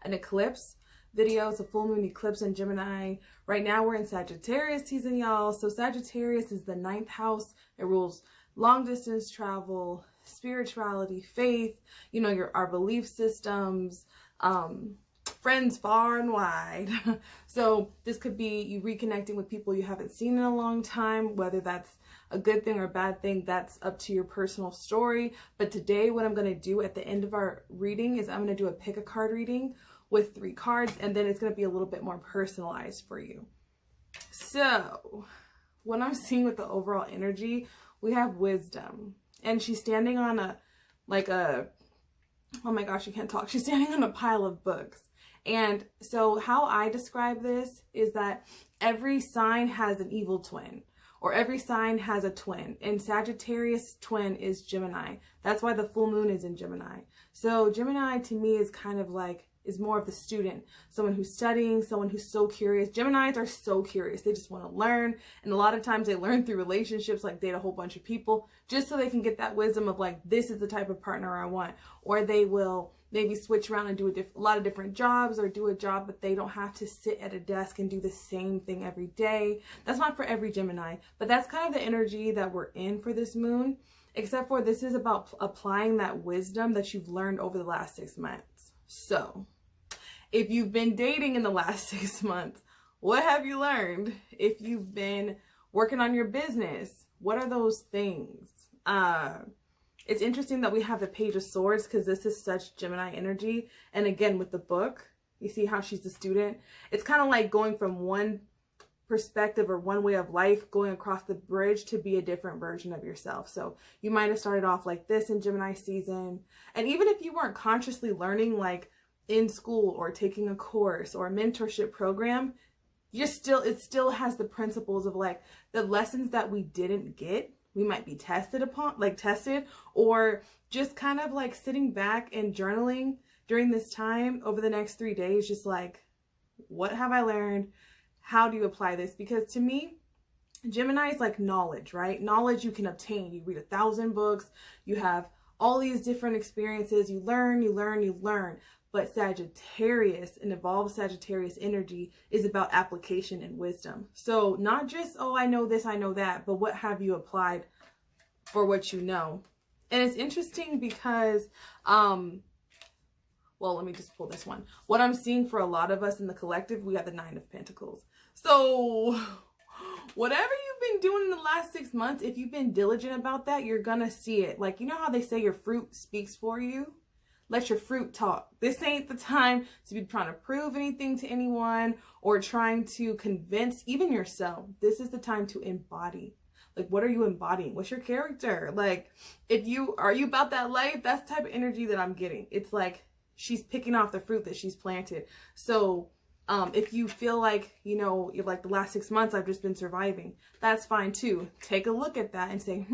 an eclipse video. It's a full moon eclipse in Gemini. Right now we're in Sagittarius season, y'all. So Sagittarius is the 9th house. It rules long distance travel, spirituality, faith, you know, our belief systems, friends far and wide. So this could be you reconnecting with people you haven't seen in a long time, whether that's a good thing or a bad thing, that's up to your personal story. But today what I'm going to do at the end of our reading is I'm going to do a pick a card reading with 3 cards, and then it's going to be a little bit more personalized for you. So what I'm seeing with the overall energy, we have wisdom, and she's standing on oh my gosh, you can't talk. She's standing on a pile of books. And so how I describe this is that every sign has an evil twin, or every sign has a twin, and Sagittarius twin is Gemini. That's why the full moon is in Gemini. So Gemini to me is kind of like, is more of the student, someone who's studying, someone who's so curious. Geminis are so curious. They just want to learn. And a lot of times they learn through relationships, like date a whole bunch of people just so they can get that wisdom of like, this is the type of partner I want. Or they will maybe switch around and do a lot of different jobs, or do a job, but they don't have to sit at a desk and do the same thing every day. That's not for every Gemini, but that's kind of the energy that we're in for this moon, except for this is about applying that wisdom that you've learned over the last 6 months. So if you've been dating in the last 6 months, what have you learned? If you've been working on your business, what are those things? It's interesting that we have the Page of Swords, because this is such Gemini energy. And again, with the book, you see how she's the student. It's kind of like going from one perspective or one way of life, going across the bridge to be a different version of yourself. So you might have started off like this in Gemini season. And even if you weren't consciously learning, like in school or taking a course or a mentorship program, it still has the principles of like the lessons that we didn't get. We might be tested, or just kind of like sitting back and journaling during this time over the next 3 days, just like, what have I learned? How do you apply this? Because to me, Gemini is like knowledge, right? Knowledge you can obtain. You read 1,000 books, you have all these different experiences, you learn. But Sagittarius, an evolved Sagittarius energy, is about application and wisdom. So not just, oh, I know this, I know that, but what have you applied for what you know? And it's interesting because, well, let me just pull this one. What I'm seeing for a lot of us in the collective, we have the 9 of Pentacles. So whatever you've been doing in the last 6 months, if you've been diligent about that, you're gonna see it. Like, you know how they say your fruit speaks for you? Let your fruit talk. This ain't the time to be trying to prove anything to anyone or trying to convince even yourself. This is the time to embody. Like, what are you embodying? What's your character? Like, are you about that life? That's the type of energy that I'm getting. It's like she's picking off the fruit that she's planted. So if you feel like, you know, you're like the last 6 months I've just been surviving, that's fine too. Take a look at that and say,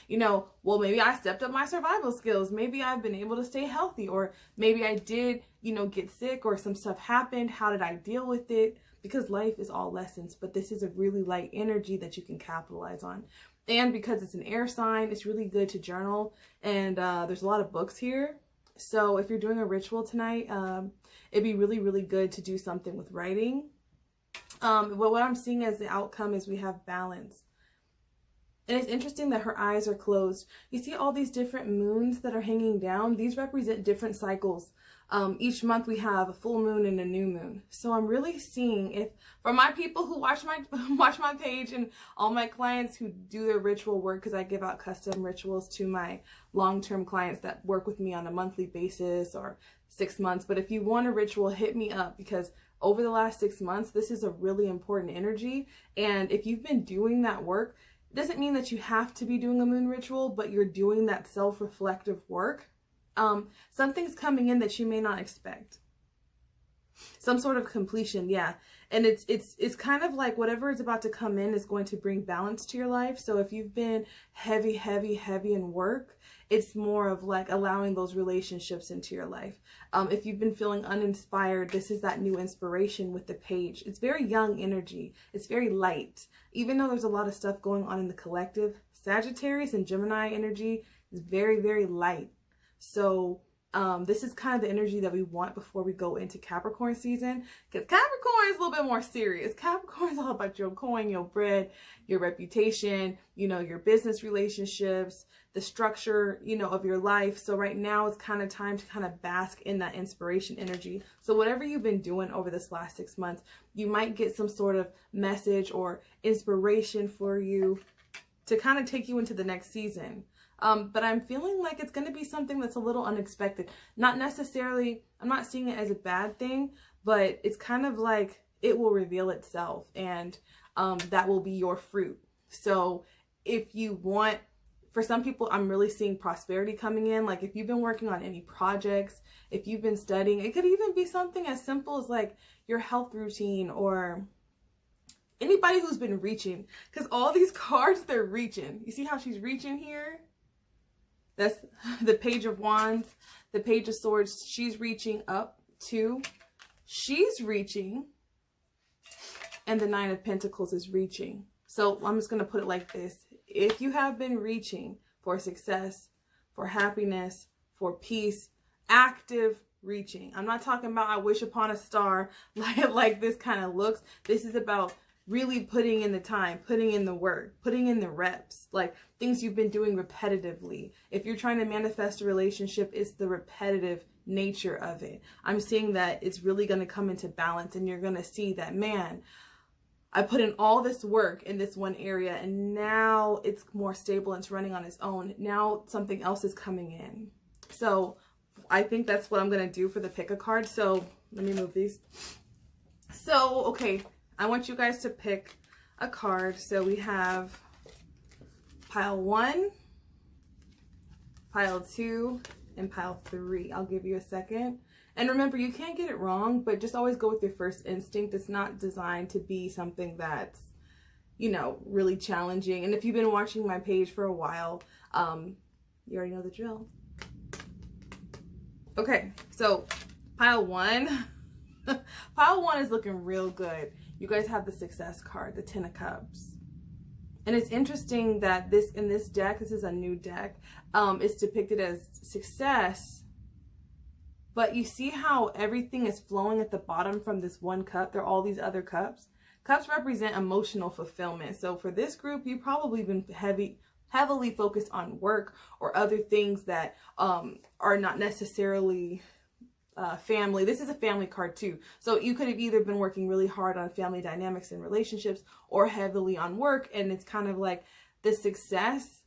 you know, well, maybe I stepped up my survival skills. Maybe I've been able to stay healthy, or maybe I did, you know, get sick or some stuff happened. How did I deal with it? Because life is all lessons, but this is a really light energy that you can capitalize on. And because it's an air sign, it's really good to journal. And there's a lot of books here. So if you're doing a ritual tonight, it'd be really, really good to do something with writing. But what I'm seeing as the outcome is we have balance. And it's interesting that her eyes are closed. You see all these different moons that are hanging down. These represent different cycles. Each month we have a full moon and a new moon. So I'm really seeing, if for my people who watch my page and all my clients who do their ritual work, because I give out custom rituals to my long-term clients that work with me on a monthly basis or 6 months. But if you want a ritual, hit me up, because over the last 6 months, this is a really important energy. And if you've been doing that work, it doesn't mean that you have to be doing a moon ritual, but you're doing that self-reflective work. Something's coming in that you may not expect. Some sort of completion, yeah. And it's kind of like whatever is about to come in is going to bring balance to your life. So if you've been heavy in work, it's more of like allowing those relationships into your life. If you've been feeling uninspired, this is that new inspiration with the page. It's very young energy. It's very light. Even though there's a lot of stuff going on in the collective, Sagittarius and Gemini energy is very, very light. So This is kind of the energy that we want before we go into Capricorn season, because Capricorn is a little bit more serious. Capricorn is all about your coin, your bread, your reputation, you know, your business relationships, the structure, you know, of your life. So right now it's kind of time to kind of bask in that inspiration energy. So whatever you've been doing over this last 6 months, you might get some sort of message or inspiration for you to kind of take you into the next season. But I'm feeling like it's going to be something that's a little unexpected. Not necessarily, I'm not seeing it as a bad thing, but it's kind of like it will reveal itself, and that will be your fruit. So if you want, for some people, I'm really seeing prosperity coming in. Like if you've been working on any projects, if you've been studying, it could even be something as simple as like your health routine, or anybody who's been reaching, because all these cards, they're reaching. You see how she's reaching here? That's the Page of Wands, the Page of Swords. She's reaching up to, she's reaching, and the Nine of Pentacles is reaching. So I'm just going to put it like this. If you have been reaching for success, for happiness, for peace, active reaching. I'm not talking about I wish upon a star like this kind of looks. This is about really putting in the time, putting in the work, putting in the reps, like things you've been doing repetitively. If you're trying to manifest a relationship, it's the repetitive nature of it. I'm seeing that it's really going to come into balance, and you're going to see that, man, I put in all this work in this one area, and now it's more stable and it's running on its own. Now something else is coming in. So I think that's what I'm going to do for the pick a card. So let me move these. So, okay. I want you guys to pick a card. So we have pile 1, pile 2, and pile 3. I'll give you a second. And remember, you can't get it wrong, but just always go with your first instinct. It's not designed to be something that's, you know, really challenging. And if you've been watching my page for a while, you already know the drill. Okay, so pile 1. Pile 1 is looking real good. You guys have the Success card, the Ten of Cups. And it's interesting that in this deck, this is a new deck, it's depicted as success. But you see how everything is flowing at the bottom from this one cup? There are all these other cups. Cups represent emotional fulfillment. So for this group, you've probably been heavily focused on work or other things that are not necessarily family. This is a family card too. So you could have either been working really hard on family dynamics and relationships, or heavily on work. And it's kind of like the success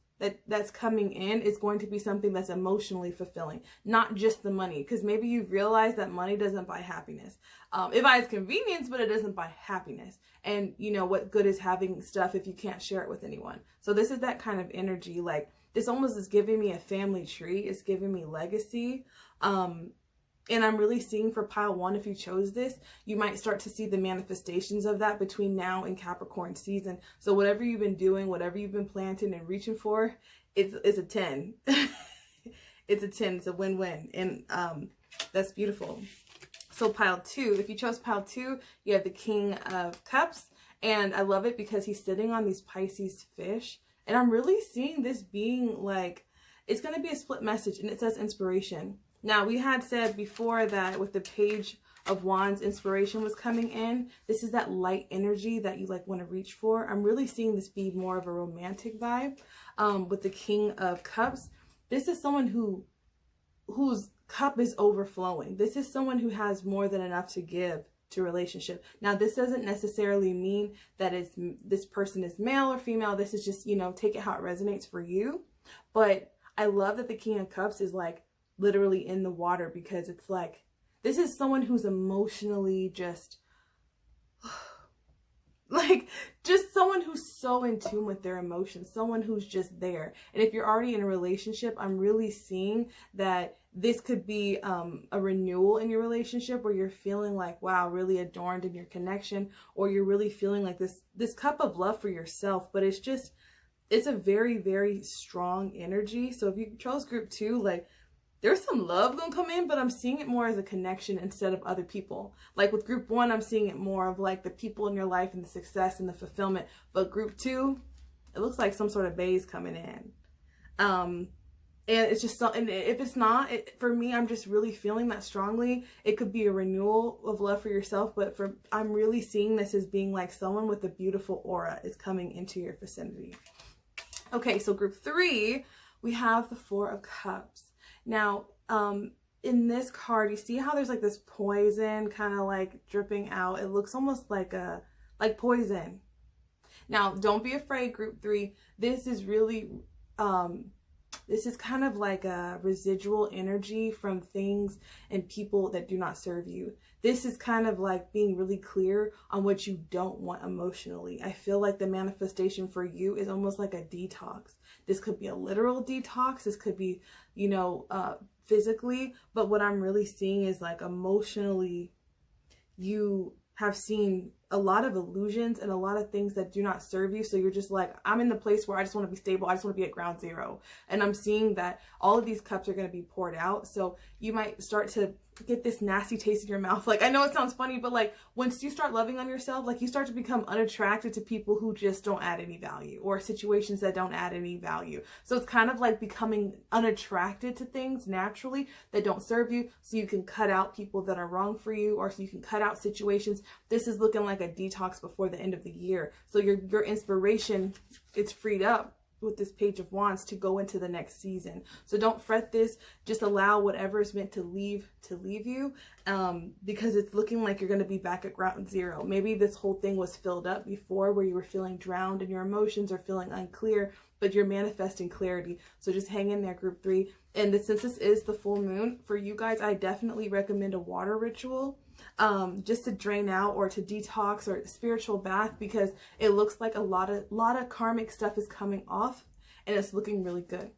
that's coming in is going to be something that's emotionally fulfilling, not just the money. Because maybe you've realized that money doesn't buy happiness. It buys convenience, but it doesn't buy happiness. And you know, what good is having stuff if you can't share it with anyone? So this is that kind of energy. Like this almost is giving me a family tree. It's giving me legacy. And I'm really seeing for pile 1, if you chose this, you might start to see the manifestations of that between now and Capricorn season. So whatever you've been doing, whatever you've been planting and reaching for, it's a 10. It's a 10. It's a win-win. And that's beautiful. So pile 2, if you chose pile 2, you have the King of Cups. And I love it because he's sitting on these Pisces fish. And I'm really seeing this being like, it's going to be a split message, and it says inspiration. Now, we had said before that with the Page of Wands, inspiration was coming in. This is that light energy that you like want to reach for. I'm really seeing this be more of a romantic vibe with the King of Cups. This is someone whose cup is overflowing. This is someone who has more than enough to give to a relationship. Now, this doesn't necessarily mean that this person is male or female. This is just, you know, take it how it resonates for you. But I love that the King of Cups is like literally in the water, because it's like, this is someone who's emotionally just like, just someone who's so in tune with their emotions, someone who's just there. And if you're already in a relationship, I'm really seeing that this could be a renewal in your relationship, where you're feeling like, wow, really adorned in your connection, or you're really feeling like this cup of love for yourself. But it's a very, very strong energy. So if you chose group 2, like, there's some love gonna come in, but I'm seeing it more as a connection instead of other people. Like with group 1, I'm seeing it more of like the people in your life and the success and the fulfillment. But group 2, it looks like some sort of bae's coming in. And it's just something, if it's not, for me, I'm just really feeling that strongly. It could be a renewal of love for yourself, but I'm really seeing this as being like someone with a beautiful aura is coming into your vicinity. Okay, so group 3, we have the 4 of Cups. Now, in this card, you see how there's like this poison kind of like dripping out. It looks almost like poison. Now, don't be afraid, group 3. This is really, this is kind of like a residual energy from things and people that do not serve you. This is kind of like being really clear on what you don't want emotionally. I feel like the manifestation for you is almost like a detox. This could be a literal detox. This could be, you know, physically. But what I'm really seeing is like emotionally, you have seen a lot of illusions and a lot of things that do not serve you. So you're just like, I'm in the place where I just want to be stable. I just want to be at ground zero. And I'm seeing that all of these cups are going to be poured out. So you might start to get this nasty taste in your mouth. Like, I know it sounds funny, but like once you start loving on yourself, like you start to become unattracted to people who just don't add any value, or situations that don't add any value. So it's kind of like becoming unattracted to things naturally that don't serve you, so you can cut out people that are wrong for you, or so you can cut out situations. This is looking like a detox before the end of the year. So your inspiration, it's freed up with this Page of Wands to go into the next season. So don't fret this. Just allow whatever is meant to leave you, because it's looking like you're going to be back at ground zero. Maybe this whole thing was filled up before, where you were feeling drowned in your emotions or feeling unclear, but you're manifesting clarity. So just hang in there, group 3. And since this is the full moon for you guys, I definitely recommend a water ritual, just to drain out or to detox, or a spiritual bath, because it looks like a lot of karmic stuff is coming off and it's looking really good.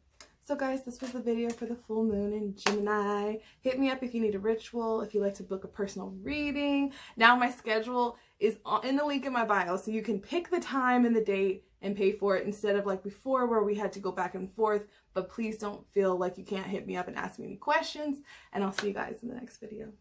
So guys, this was the video for the full moon in Gemini. Hit me up if you need a ritual, if you'd like to book a personal reading. Now my schedule is in the link in my bio, so you can pick the time and the date and pay for it, instead of like before where we had to go back and forth. But please don't feel like you can't hit me up and ask me any questions, and I'll see you guys in the next video.